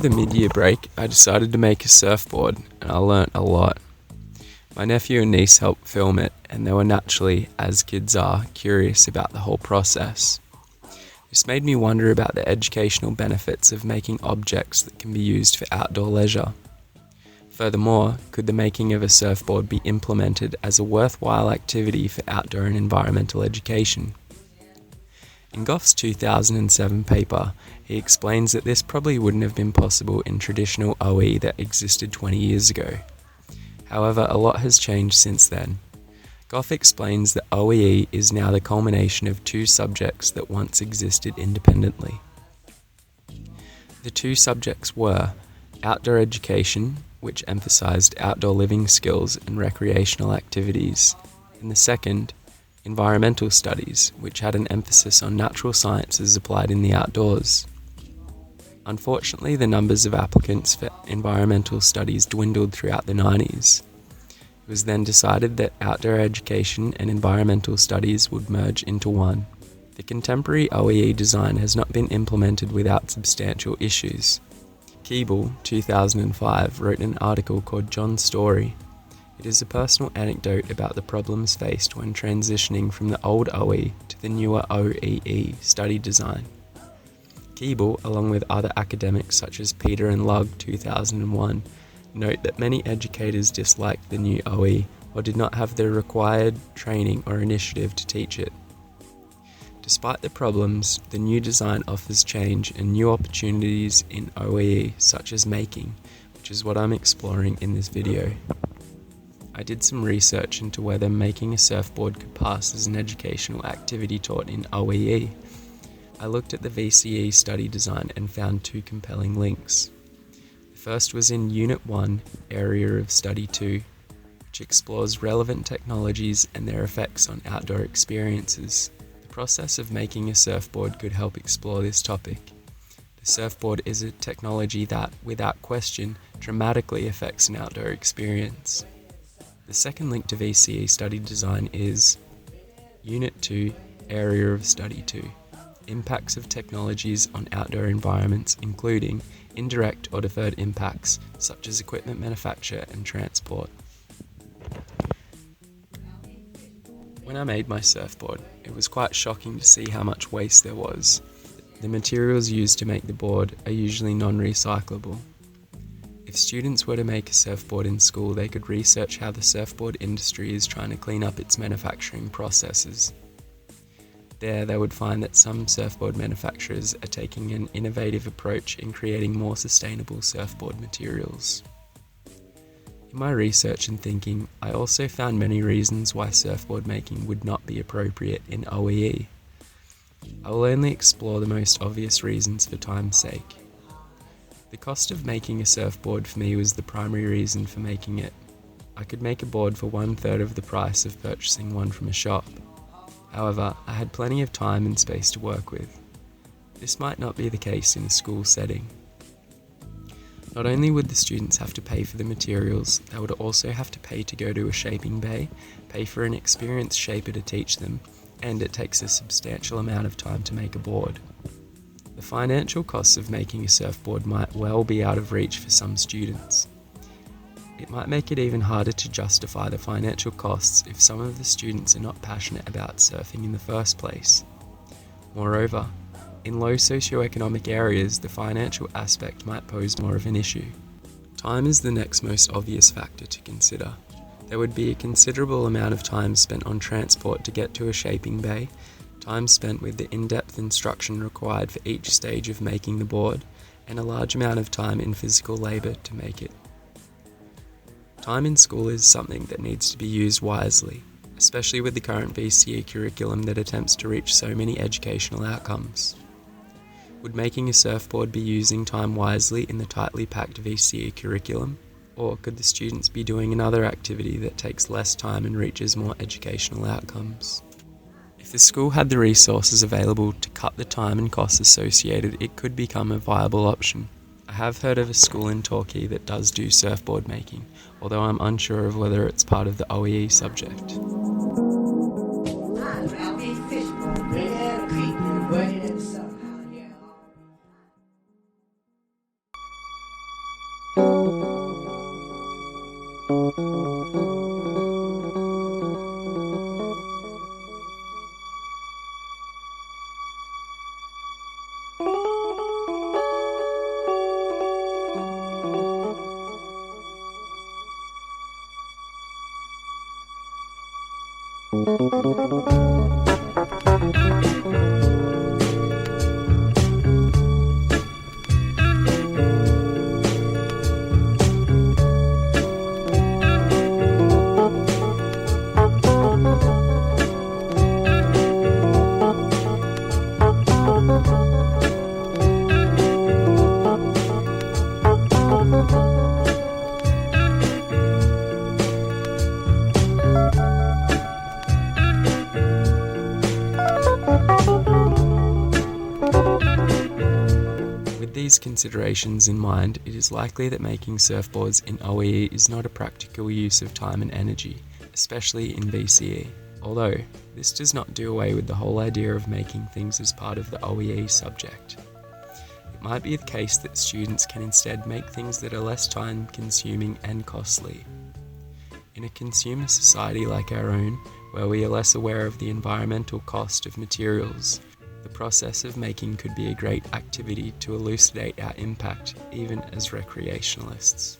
Over the mid-year break, I decided to make a surfboard, and I learnt a lot. My nephew and niece helped film it, and they were naturally, as kids are, curious about the whole process. This made me wonder about the educational benefits of making objects that can be used for outdoor leisure. Furthermore, could the making of a surfboard be implemented as a worthwhile activity for outdoor and environmental education? In Goff's 2007 paper, he explains that this probably wouldn't have been possible in traditional OE that existed 20 years ago. However, a lot has changed since then. Goff explains that OEE is now the culmination of two subjects that once existed independently. The two subjects were outdoor education, which emphasized outdoor living skills and recreational activities, and the second, environmental studies, which had an emphasis on natural sciences applied in the outdoors. Unfortunately, the numbers of applicants for environmental studies dwindled throughout the 90s. It was then decided that outdoor education and environmental studies would merge into one. The contemporary OEE design has not been implemented without substantial issues. Keeble, 2005, wrote an article called John's Story. It is a personal anecdote about the problems faced when transitioning from the old OE to the newer OEE study design. Keeble, along with other academics such as Peter and Lugg, 2001, note that many educators disliked the new OE or did not have the required training or initiative to teach it. Despite the problems, the new design offers change and new opportunities in OEE, such as making, which is what I'm exploring in this video. I did some research into whether making a surfboard could pass as an educational activity taught in OEE. I looked at the VCE study design and found two compelling links. The first was in Unit 1, Area of Study 2, which explores relevant technologies and their effects on outdoor experiences. The process of making a surfboard could help explore this topic. The surfboard is a technology that, without question, dramatically affects an outdoor experience. The second link to VCE study design is Unit 2, Area of Study 2, Impacts of Technologies on Outdoor Environments, including indirect or deferred impacts, such as equipment manufacture and transport. When I made my surfboard, it was quite shocking to see how much waste there was. The materials used to make the board are usually non-recyclable. If students were to make a surfboard in school, they could research how the surfboard industry is trying to clean up its manufacturing processes. There, they would find that some surfboard manufacturers are taking an innovative approach in creating more sustainable surfboard materials. In my research and thinking, I also found many reasons why surfboard making would not be appropriate in OEE. I will only explore the most obvious reasons for time's sake. The cost of making a surfboard for me was the primary reason for making it. I could make a board for 1/3 of the price of purchasing one from a shop. However, I had plenty of time and space to work with. This might not be the case in a school setting. Not only would the students have to pay for the materials, they would also have to pay to go to a shaping bay, pay for an experienced shaper to teach them, and it takes a substantial amount of time to make a board. The financial costs of making a surfboard might well be out of reach for some students. It might make it even harder to justify the financial costs if some of the students are not passionate about surfing in the first place. Moreover, in low socioeconomic areas, the financial aspect might pose more of an issue. Time is the next most obvious factor to consider. There would be a considerable amount of time spent on transport to get to a shaping bay, time spent with the in-depth instruction required for each stage of making the board, and a large amount of time in physical labour to make it. Time in school is something that needs to be used wisely, especially with the current VCE curriculum that attempts to reach so many educational outcomes. Would making a surfboard be using time wisely in the tightly packed VCE curriculum, Or could the students be doing another activity that takes less time and reaches more educational outcomes? If the school had the resources available to cut the time and costs associated, it could become a viable option. I have heard of a school in Torquay that does do surfboard making, although I'm unsure of whether it's part of the OEE subject. With these considerations in mind, it is likely that making surfboards in OEE is not a practical use of time and energy, especially in BCE. Although, this does not do away with the whole idea of making things as part of the OEE subject. It might be the case that students can instead make things that are less time consuming and costly. In a consumer society like our own, where we are less aware of the environmental cost of materials, the process of making could be a great activity to elucidate our impact even as recreationalists.